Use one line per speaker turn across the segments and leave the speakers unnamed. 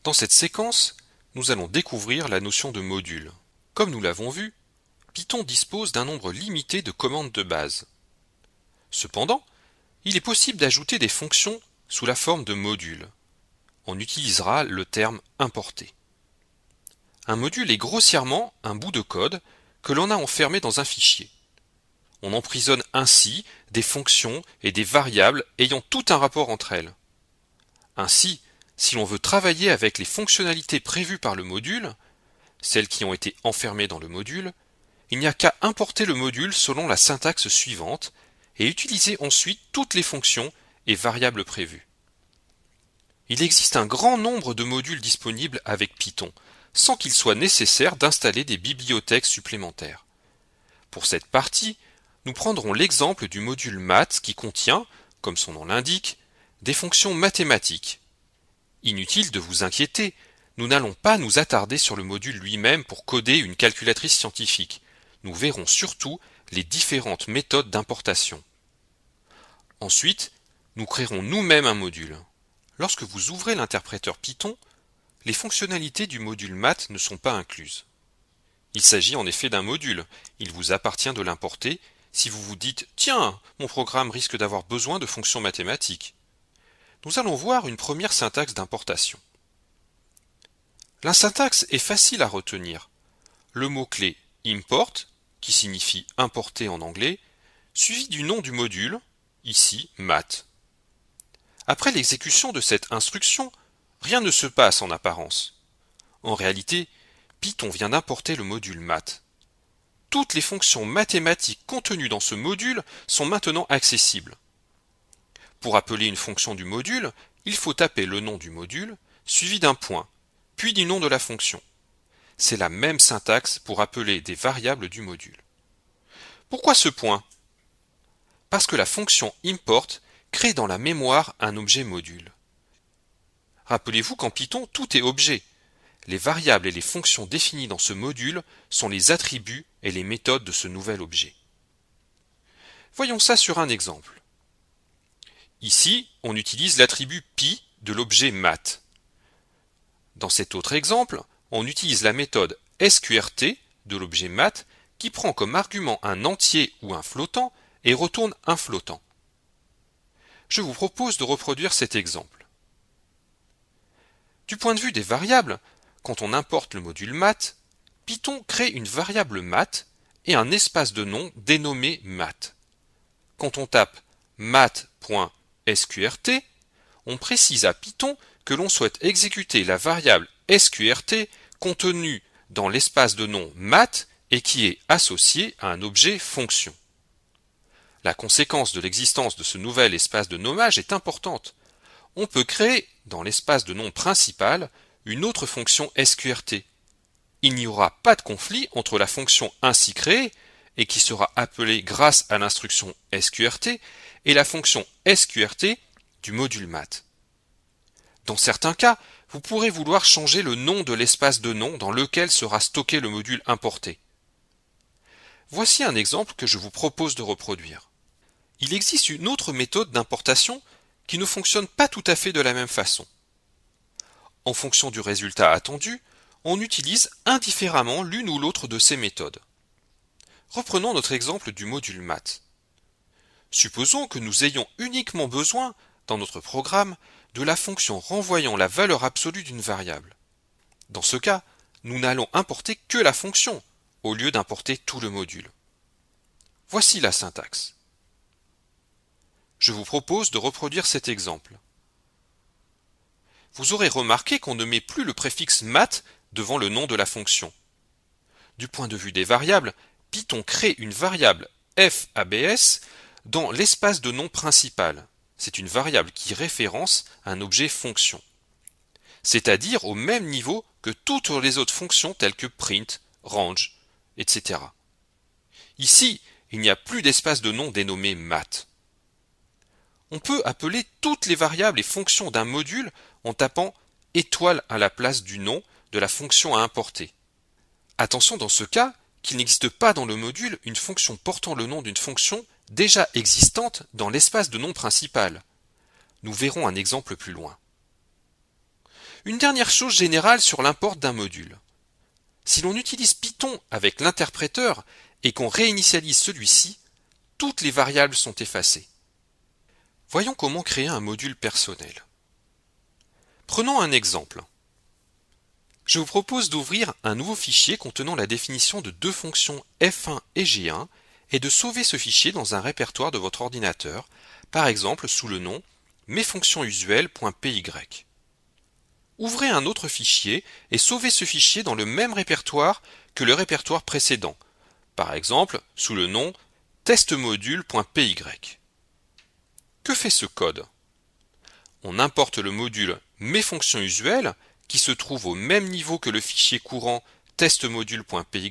Dans cette séquence, nous allons découvrir la notion de module. Comme nous l'avons vu, Python dispose d'un nombre limité de commandes de base. Cependant, il est possible d'ajouter des fonctions sous la forme de modules. On utilisera le terme importer. Un module est grossièrement un bout de code que l'on a enfermé dans un fichier. On emprisonne ainsi des fonctions et des variables ayant tout un rapport entre elles. Ainsi, si l'on veut travailler avec les fonctionnalités prévues par le module, celles qui ont été enfermées dans le module, il n'y a qu'à importer le module selon la syntaxe suivante et utiliser ensuite toutes les fonctions et variables prévues. Il existe un grand nombre de modules disponibles avec Python, sans qu'il soit nécessaire d'installer des bibliothèques supplémentaires. Pour cette partie, nous prendrons l'exemple du module math qui contient, comme son nom l'indique, des fonctions mathématiques. Inutile de vous inquiéter, nous n'allons pas nous attarder sur le module lui-même pour coder une calculatrice scientifique. Nous verrons surtout les différentes méthodes d'importation. Ensuite, nous créerons nous-mêmes un module. Lorsque vous ouvrez l'interpréteur Python, les fonctionnalités du module math ne sont pas incluses. Il s'agit en effet d'un module, il vous appartient de l'importer si vous vous dites « Tiens, mon programme risque d'avoir besoin de fonctions mathématiques ». Nous allons voir une première syntaxe d'importation. La syntaxe est facile à retenir. Le mot-clé import, qui signifie importer en anglais, suivi du nom du module, ici math. Après l'exécution de cette instruction, rien ne se passe en apparence. En réalité, Python vient d'importer le module math. Toutes les fonctions mathématiques contenues dans ce module sont maintenant accessibles. Pour appeler une fonction du module, il faut taper le nom du module, suivi d'un point, puis du nom de la fonction. C'est la même syntaxe pour appeler des variables du module. Pourquoi ce point? Parce que la fonction import crée dans la mémoire un objet module. Rappelez-vous qu'en Python, tout est objet. Les variables et les fonctions définies dans ce module sont les attributs et les méthodes de ce nouvel objet. Voyons ça sur un exemple. Ici, on utilise l'attribut pi de l'objet math. Dans cet autre exemple, on utilise la méthode sqrt de l'objet math qui prend comme argument un entier ou un flottant et retourne un flottant. Je vous propose de reproduire cet exemple. Du point de vue des variables, quand on importe le module math, Python crée une variable math et un espace de nom dénommé math. Quand on tape math.sqrt, on précise à Python que l'on souhaite exécuter la variable sqrt contenue dans l'espace de nom math et qui est associée à un objet fonction. La conséquence de l'existence de ce nouvel espace de nommage est importante. On peut créer, dans l'espace de nom principal, une autre fonction sqrt. Il n'y aura pas de conflit entre la fonction ainsi créée, et qui sera appelée grâce à l'instruction sqrt, et la fonction sqrt du module math. Dans certains cas, vous pourrez vouloir changer le nom de l'espace de nom dans lequel sera stocké le module importé. Voici un exemple que je vous propose de reproduire. Il existe une autre méthode d'importation qui ne fonctionne pas tout à fait de la même façon. En fonction du résultat attendu, on utilise indifféremment l'une ou l'autre de ces méthodes. Reprenons notre exemple du module math. Supposons que nous ayons uniquement besoin, dans notre programme, de la fonction renvoyant la valeur absolue d'une variable. Dans ce cas, nous n'allons importer que la fonction, au lieu d'importer tout le module. Voici la syntaxe. Je vous propose de reproduire cet exemple. Vous aurez remarqué qu'on ne met plus le préfixe math devant le nom de la fonction. Du point de vue des variables, Python crée une variable fabs dans l'espace de nom principal. C'est une variable qui référence un objet fonction, c'est-à-dire au même niveau que toutes les autres fonctions telles que print, range, etc. Ici, il n'y a plus d'espace de nom dénommé math. On peut appeler toutes les variables et fonctions d'un module en tapant étoile à la place du nom de la fonction à importer. Attention dans ce cas qu'il n'existe pas dans le module une fonction portant le nom d'une fonction déjà existante dans l'espace de nom principal. Nous verrons un exemple plus loin. Une dernière chose générale sur l'import d'un module. Si l'on utilise Python avec l'interpréteur et qu'on réinitialise celui-ci, toutes les variables sont effacées. Voyons comment créer un module personnel. Prenons un exemple. Je vous propose d'ouvrir un nouveau fichier contenant la définition de deux fonctions f1 et g1 et de sauver ce fichier dans un répertoire de votre ordinateur, par exemple sous le nom mesfonctionsusuelles.py. Ouvrez un autre fichier et sauvez ce fichier dans le même répertoire que le répertoire précédent, par exemple sous le nom testmodule.py. Que fait ce code? On importe le module mesfonctionsusuelles qui se trouve au même niveau que le fichier courant testmodule.py.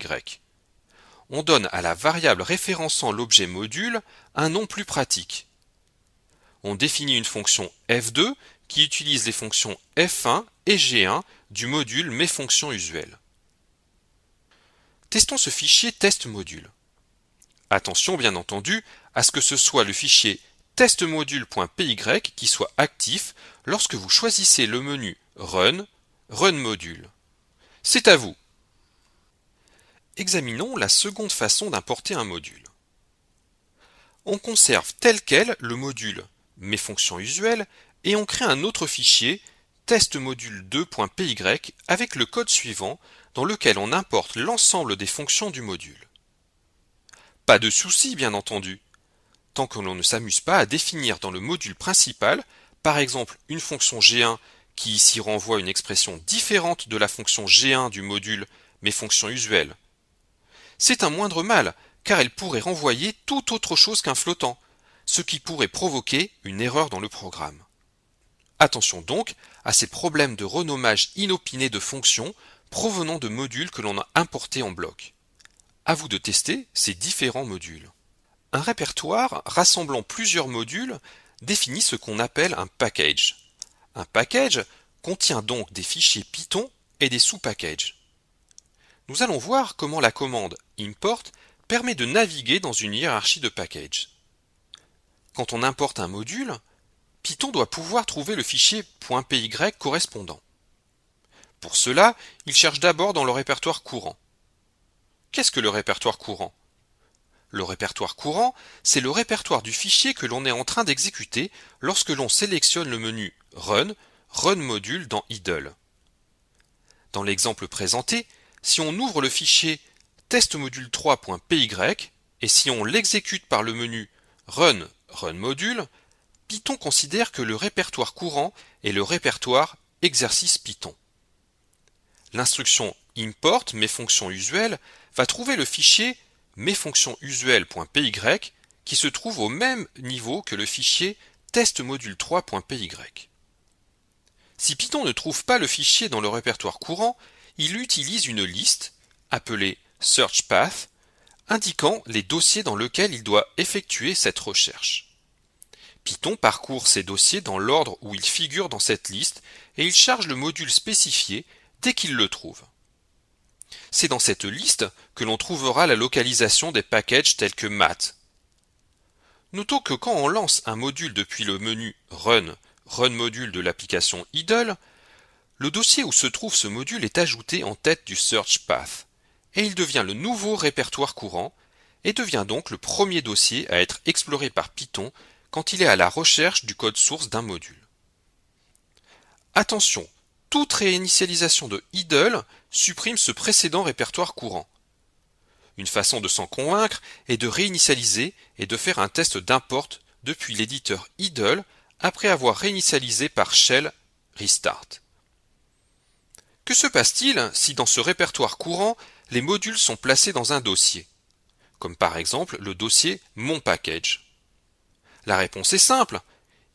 On donne à la variable référençant l'objet module un nom plus pratique. On définit une fonction f2 qui utilise les fonctions f1 et g1 du module mesfonctionsusuelles. Testons ce fichier testmodule. Attention bien entendu à ce que ce soit le fichier testmodule.py qui soit actif lorsque vous choisissez le menu Run, Run Module. C'est à vous. Examinons la seconde façon d'importer un module. On conserve tel quel le module mesfonctionsusuelles et on crée un autre fichier testmodule2.py avec le code suivant dans lequel on importe l'ensemble des fonctions du module. Pas de souci bien entendu, tant que l'on ne s'amuse pas à définir dans le module principal, par exemple une fonction g1 qui ici renvoie une expression différente de la fonction g1 du module mesfonctionsusuelles. C'est un moindre mal, car elle pourrait renvoyer tout autre chose qu'un flottant, ce qui pourrait provoquer une erreur dans le programme. Attention donc à ces problèmes de renommage inopiné de fonctions provenant de modules que l'on a importés en bloc. À vous de tester ces différents modules. Un répertoire rassemblant plusieurs modules définit ce qu'on appelle un package. Un package contient donc des fichiers Python et des sous-packages. Nous allons voir comment la commande import permet de naviguer dans une hiérarchie de packages. Quand on importe un module, Python doit pouvoir trouver le fichier .py correspondant. Pour cela, il cherche d'abord dans le répertoire courant. Qu'est-ce que le répertoire courant? Le répertoire courant, c'est le répertoire du fichier que l'on est en train d'exécuter lorsque l'on sélectionne le menu Run, Run Module dans idle. Dans l'exemple présenté, si on ouvre le fichier testmodule3.py et si on l'exécute par le menu Run, Run Module, Python considère que le répertoire courant est le répertoire exercice Python. L'instruction import mesfonctionsusuelles va trouver le fichier mesfonctionsusuelles.py qui se trouve au même niveau que le fichier testmodule3.py. Si Python ne trouve pas le fichier dans le répertoire courant, il utilise une liste, appelée searchPath, indiquant les dossiers dans lesquels il doit effectuer cette recherche. Python parcourt ces dossiers dans l'ordre où ils figurent dans cette liste et il charge le module spécifié dès qu'il le trouve. C'est dans cette liste que l'on trouvera la localisation des packages tels que math. Notons que quand on lance un module depuis le menu Run, Run Module de l'application idle, le dossier où se trouve ce module est ajouté en tête du search path, et il devient le nouveau répertoire courant, et devient donc le premier dossier à être exploré par Python quand il est à la recherche du code source d'un module. Attention, toute réinitialisation de idle supprime ce précédent répertoire courant. Une façon de s'en convaincre est de réinitialiser et de faire un test d'import depuis l'éditeur idle après avoir réinitialisé par shell restart. Que se passe-t-il si dans ce répertoire courant, les modules sont placés dans un dossier, comme par exemple le dossier Mon package? La réponse est simple,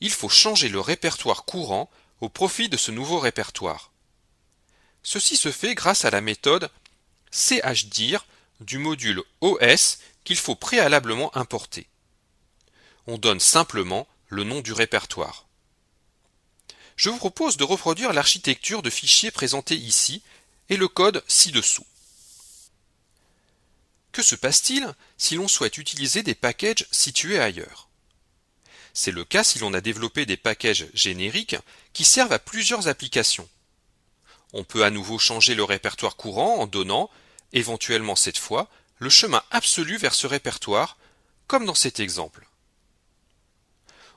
il faut changer le répertoire courant au profit de ce nouveau répertoire. Ceci se fait grâce à la méthode chdir du module OS qu'il faut préalablement importer. On donne simplement le nom du répertoire. Je vous propose de reproduire l'architecture de fichiers présentée ici et le code ci-dessous. Que se passe-t-il si l'on souhaite utiliser des packages situés ailleurs? C'est le cas si l'on a développé des packages génériques qui servent à plusieurs applications. On peut à nouveau changer le répertoire courant en donnant, éventuellement cette fois, le chemin absolu vers ce répertoire, comme dans cet exemple.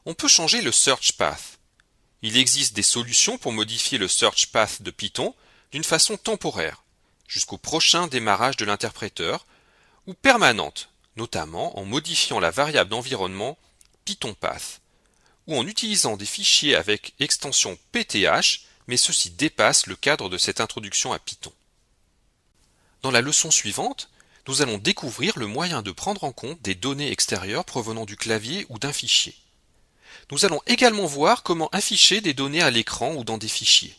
On peut changer le search path. Il existe des solutions pour modifier le search path de Python d'une façon temporaire, jusqu'au prochain démarrage de l'interpréteur, ou permanente, notamment en modifiant la variable d'environnement PythonPath, ou en utilisant des fichiers avec extension PTH, mais ceci dépasse le cadre de cette introduction à Python. Dans la leçon suivante, nous allons découvrir le moyen de prendre en compte des données extérieures provenant du clavier ou d'un fichier. Nous allons également voir comment afficher des données à l'écran ou dans des fichiers.